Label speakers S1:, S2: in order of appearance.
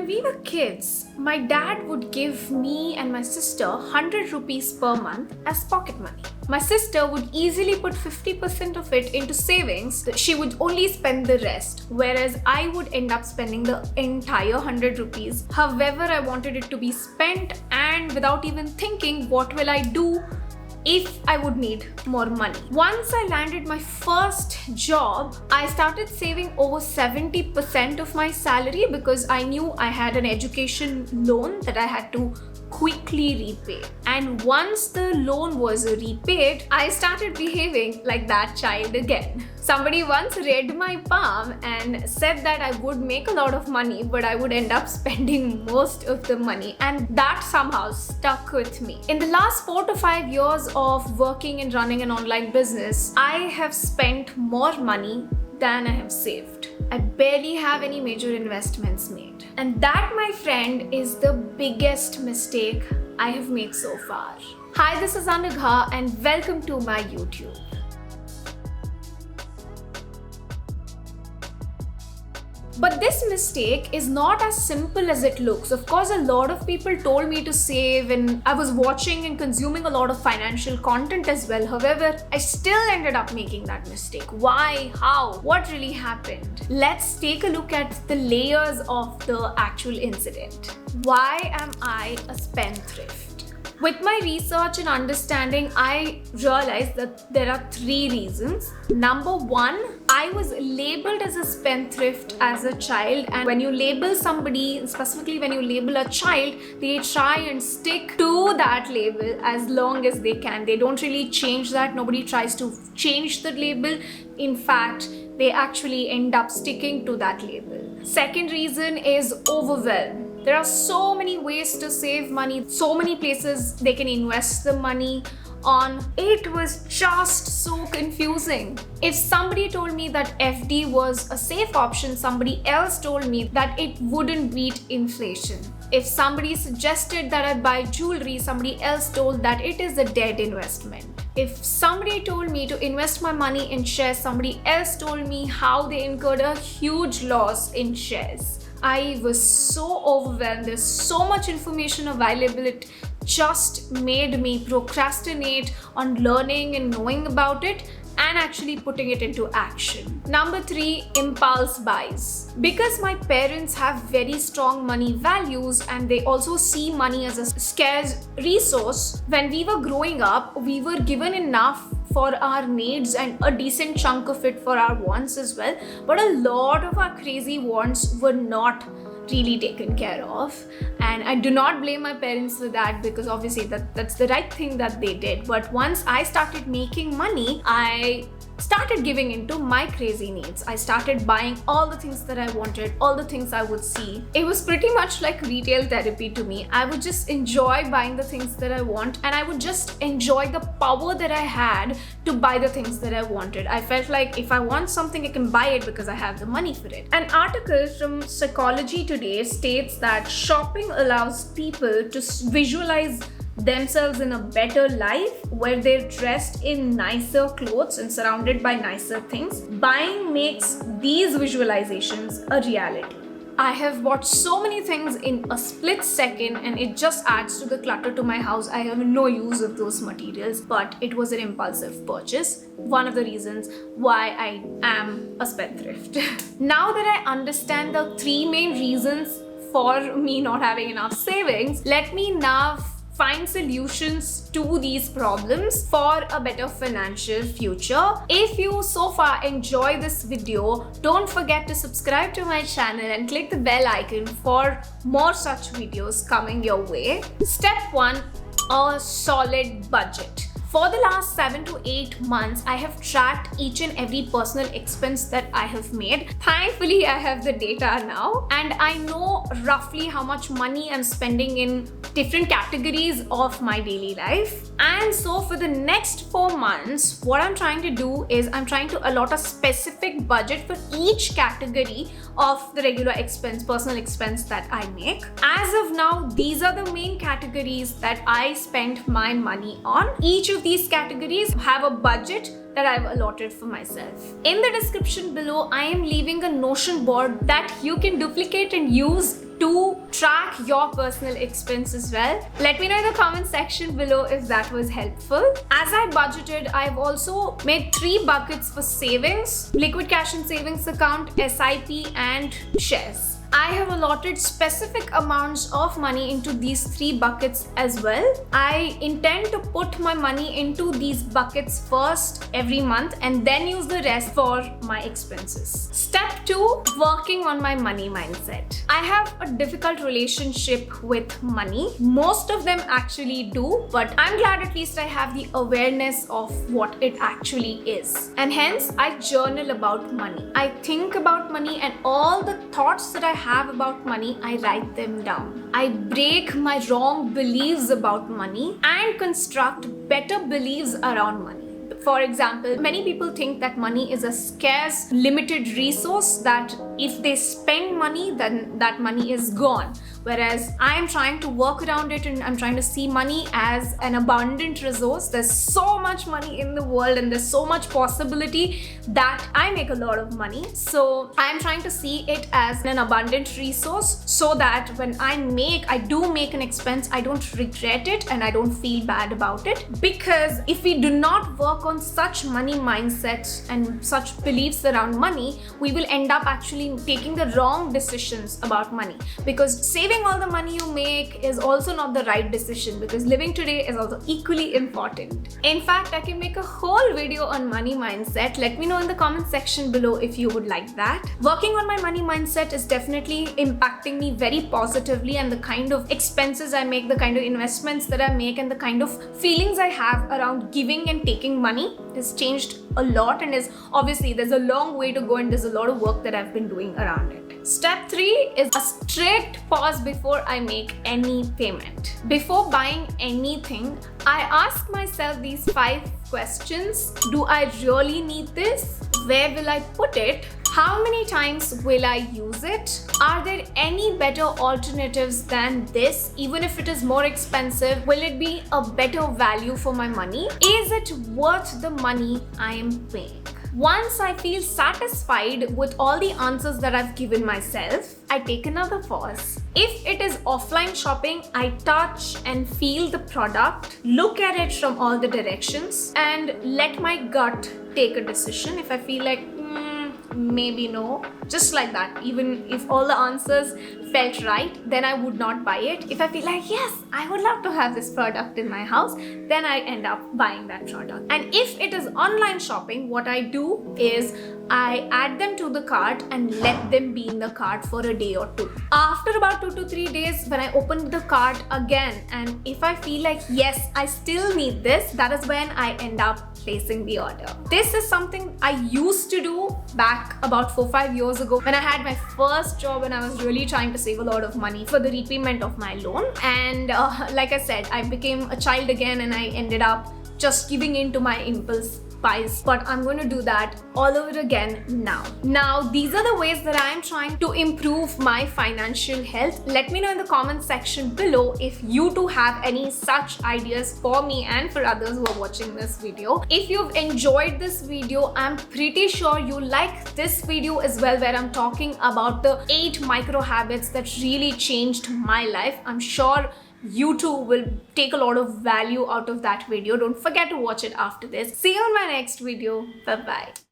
S1: we were kids, my dad would give me and my sister 100 rupees per month as pocket money. My sister would easily put 50% of it into savings. She would only spend the rest, whereas I would end up spending the entire 100 rupees however I wanted it to be spent, and without even thinking what will I do if I would need more money. Once I landed my first job, I started saving over 70% of my salary because I knew I had an education loan that I had to quickly repay. And once the loan was repaid, I started behaving like that child again. Somebody once read my palm and said that I would make a lot of money, but I would end up spending most of the money, and that somehow stuck with me. In the last 4 to 5 years of working and running an online business, I have spent more money than I have saved. I barely have any major investments made. And that, my friend, is the biggest mistake I have made so far. Hi, this is Anagha and welcome to my YouTube. But this mistake is not as simple as it looks. Of course, a lot of people told me to save, and I was watching and consuming a lot of financial content as well. However, I still ended up making that mistake. Why? How? What really happened? Let's take a look at the layers of the actual incident. Why am I a spendthrift? With my research and understanding, I realized that there are 3 reasons. Number 1, I was labeled as a spendthrift as a child, and when you label somebody, specifically when you label a child, they try and stick to that label as long as they can. They don't really change that. Nobody tries to change the label. In fact, they actually end up sticking to that label. Second reason is overwhelm. There are so many ways to save money, so many places they can invest the money on. It was just so confusing. If somebody told me that FD was a safe option, somebody else told me that it wouldn't beat inflation. If somebody suggested that I buy jewelry, somebody else told that it is a dead investment. If somebody told me to invest my money in shares, somebody else told me how they incurred a huge loss in shares. I was so overwhelmed. There's so much information available. It just made me procrastinate on learning and knowing about it and actually putting it into action. Number 3, impulse buys. Because my parents have very strong money values and they also see money as a scarce resource, when we were growing up, we were given enough for our needs and a decent chunk of it for our wants as well. But a lot of our crazy wants were not really taken care of, and I do not blame my parents for that, because obviously that's the right thing that they did. But once I started making money, I started giving into my crazy needs. I started buying all the things that I wanted, all the things I would see. It was pretty much like retail therapy to me. I would just enjoy buying the things that I want, and I would just enjoy the power that I had to buy the things that I wanted. I felt like if I want something, I can buy it because I have the money for it. An article from Psychology Today states that shopping allows people to visualize themselves in a better life where they're dressed in nicer clothes and surrounded by nicer things. Buying makes these visualizations a reality. I have bought so many things in a split second, and it just adds to the clutter to my house. I have no use of those materials, but it was an impulsive purchase. One of the reasons why I am a spendthrift. Now that I understand the 3 main reasons for me not having enough savings, let me now find solutions to these problems for a better financial future. If you so far enjoy this video, don't forget to subscribe to my channel and click the bell icon for more such videos coming your way. Step 1, a solid budget. For the last 7 to 8 months, I have tracked each and every personal expense that I have made. Thankfully, I have the data now, and I know roughly how much money I'm spending in different categories of my daily life. And so for the next 4 months, what I'm trying to do is I'm trying to allot a specific budget for each category of the regular expense, personal expense that I make. As of now, these are the main categories that I spend my money on. Each of these categories have a budget that I've allotted for myself. In the description below, I am leaving a Notion board that you can duplicate and use to track your personal expense as well. Let me know in the comment section below if that was helpful. As I budgeted, I've also made 3 buckets for savings: liquid cash and savings account, SIP, and shares. I have allotted specific amounts of money into these 3 buckets as well. I intend to put my money into these buckets first every month and then use the rest for my expenses. Step 2, working on my money mindset. I have a difficult relationship with money. Most of them actually do, but I'm glad at least I have the awareness of what it actually is. And hence, I journal about money. I think about money, and all the thoughts that I have about money, I write them down. I break my wrong beliefs about money and construct better beliefs around money. For example, many people think that money is a scarce, limited resource, that if they spend money, then that money is gone. Whereas I am trying to work around it, and I'm trying to see money as an abundant resource. There's so much money in the world and there's so much possibility that I make a lot of money. So I'm trying to see it as an abundant resource, so that when I do make an expense, I don't regret it and I don't feel bad about it. Because if we do not work on such money mindsets and such beliefs around money, we will end up actually taking the wrong decisions about money. Because saving all the money you make is also not the right decision, because living today is also equally important. In fact, I can make a whole video on money mindset. Let me know in the comment section below if you would like that. Working on my money mindset is definitely impacting me very positively, and the kind of expenses I make, the kind of investments that I make, and the kind of feelings I have around giving and taking money has changed a lot. And is obviously, there's a long way to go and there's a lot of work that I've been doing around it. Step 3 is a strict pause before I make any payment. Before buying anything, I ask myself these 5 questions. Do I really need this? Where will I put it? How many times will I use it? Are there any better alternatives than this? Even if it is more expensive, will it be a better value for my money? Is it worth the money I am paying? Once I feel satisfied with all the answers that I've given myself, I take another pause. If it is offline shopping, I touch and feel the product, look at it from all the directions, and let my gut take a decision. If I feel like, maybe no, just like that, even if all the answers felt right, then I would not buy it. If I feel like, yes, I would love to have this product in my house, then I end up buying that product. And if it is online shopping, what I do is I add them to the cart and let them be in the cart for a day or 2. After about 2 to 3 days, when I open the cart again, and if I feel like, yes, I still need this, that is when I end up placing the order. This is something I used to do back about 4-5 years ago, when I had my first job and I was really trying to save a lot of money for the repayment of my loan. And like I said, I became a child again and I ended up just giving in to my impulse buys. But I'm going to do that all over again now. Now, these are the ways that I am trying to improve my financial health. Let me know in the comment section below if you too have any such ideas for me and for others who are watching this video. If you've enjoyed this video, I'm pretty sure you like this video as well, where I'm talking about the 8 micro habits that really changed my life. I'm sure you too will take a lot of value out of that video. Don't forget to watch it after this. See you in my next video. Bye bye.